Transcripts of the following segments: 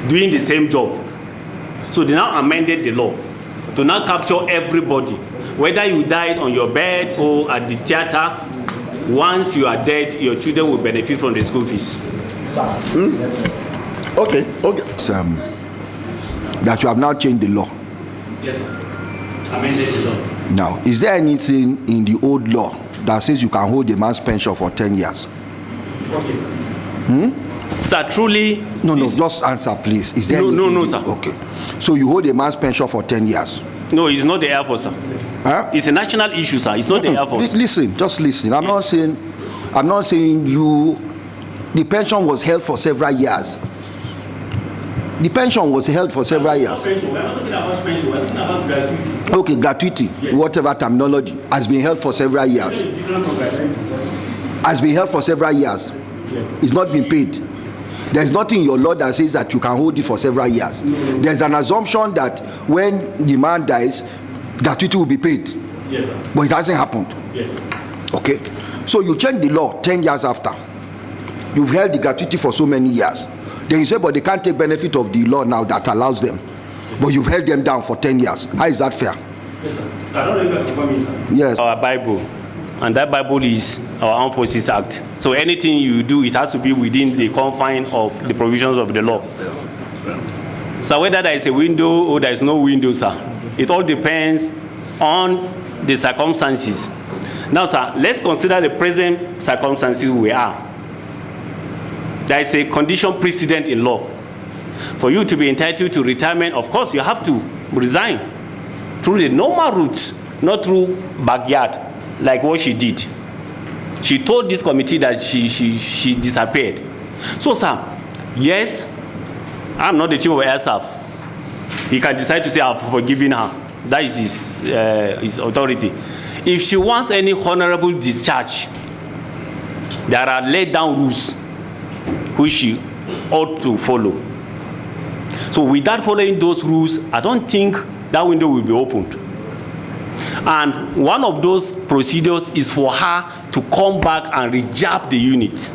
doing the same job. So they now amended the law to now capture everybody, whether you died on your bed or at the theater. Once you are dead, your children will benefit from the school fees. Okay. That you have now changed the law. Yes, sir. Amended the law. Now, is there anything in the old law that says you can hold a man's pension for 10 years? Okay, sir. Sir, truly... No, just answer, please. Is there no, sir. Okay. So you hold a man's pension for 10 years? No, it's not the Air Force, sir. Huh? It's a national issue, sir. It's not the Air Force. Listen, just listen. I'm not saying you... The pension was held for several years. The pension was held for several years. We're not talking about pension. We're talking about gratuity. Okay, gratuity, yes. Whatever terminology, has been held for several years. Has been held for several years. Yes. It's not been paid. There's nothing in your law that says that you can hold it for several years. No. There's an assumption that when the man dies, gratuity will be paid. Yes, sir. But it hasn't happened. Yes, sir. Okay. So you change the law 10 years after. You've held the gratuity for so many years. Then you say, but they can't take benefit of the law now that allows them. But you've held them down for 10 years. How is that fair? Yes, sir. I don't know if you are confirming, sir. Yes. Our Bible, and that Bible is our Armed Forces Act. So anything you do, it has to be within the confines of the provisions of the law. So whether there is a window or there is no window, sir, it all depends on the circumstances. Now, sir, let's consider the present circumstances we are. There is a condition precedent in law. For you to be entitled to retirement, of course, you have to resign through the normal route, not through backyard, like what she did. She told this committee that she disappeared. So, sir, yes, I'm not the chief of air staff. He can decide to say, I've forgiven her. That is his authority. If she wants any honorable discharge, there are laid down rules which she ought to follow. So without following those rules, I don't think that window will be opened. And one of those procedures is for her to come back and rejab the unit.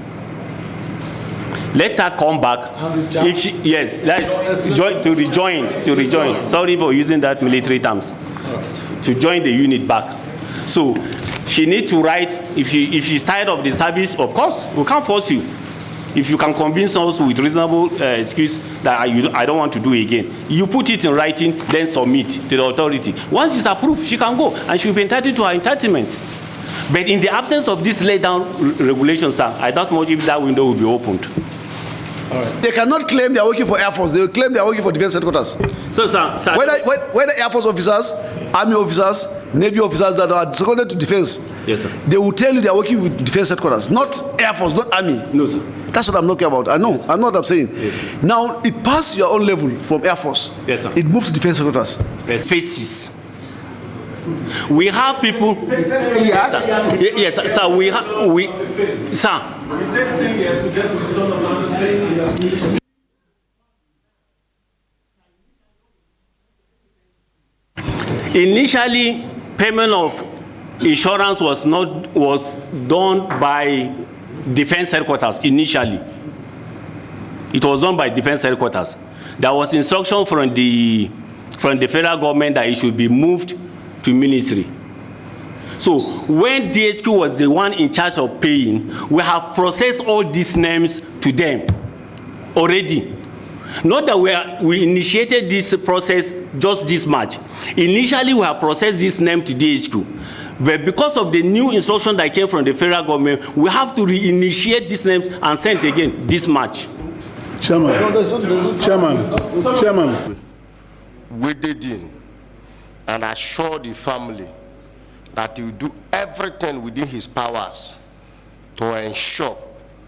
Let her come back. If she, yes, to rejoin. Sorry for using that military terms. To join the unit back. So she needs to write, if she's tired of the service, of course, we can't force you. If you can convince us with reasonable excuse that I don't want to do it again, you put it in writing, then submit to the authority. Once it's approved, she can go and she'll be entitled to her entitlement. But in the absence of this laid down regulations, sir, I doubt much if that window will be opened. All right. They cannot claim they are working for Air Force. They will claim they are working for Defense Headquarters. So, sir, whether Air Force officers, Army officers, Navy officers that are seconded to Defense, yes, sir, they will tell you they are working with Defense Headquarters, not Air Force, not Army. No, sir. That's what I'm talking about. I know. Yes. I know what I'm saying. Yes. Now, it passed your own level from Air Force. Yes, sir. It moved to Defense Headquarters. Yes. Faces. We have people. Yes, sir. Sir, sir. Initially, payment of insurance was done by Defense Headquarters. Initially, it was done by Defense Headquarters. There was instruction from the federal government that it should be moved to ministry. So when DHQ was the one in charge of paying, we have processed all these names to them already. Not that we initiated this process just this much. Initially, we have processed this name to DHQ. But because of the new instruction that came from the federal government, we have to reinitiate these names and send again this much. Chairman, waded in and assured the family that he will do everything within his powers to ensure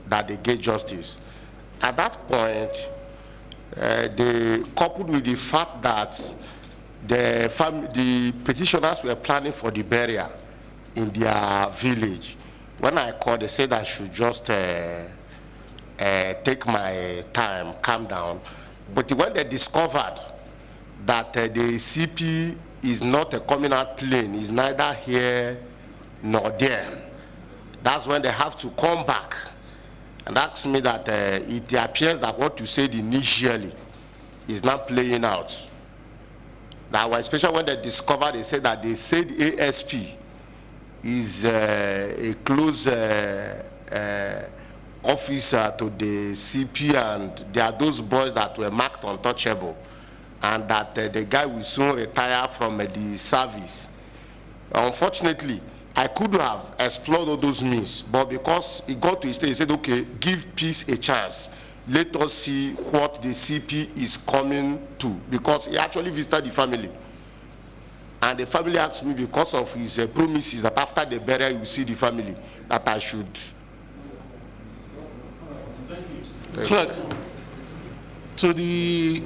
that they get justice. At that point, they coupled with the fact that the petitioners were planning for the burial in their village. When I called, they said I should just take my time, calm down. But when they discovered that the CP is not a communal plane, is neither here nor there, that's when they have to come back and ask me that it appears that what you said initially is not playing out. Now, especially when they discovered, they said that they said ASP is a close officer to the CP, and there are those boys that were marked untouchable, and that the guy will soon retire from the service. Unfortunately, I could have explored all those means, but because he got to his stage, he said, okay, give peace a chance. Let us see what the CP is coming to, because he actually visited the family. And the family asked me, because of his promises that after the burial you see the family, that I should. Clerk, to the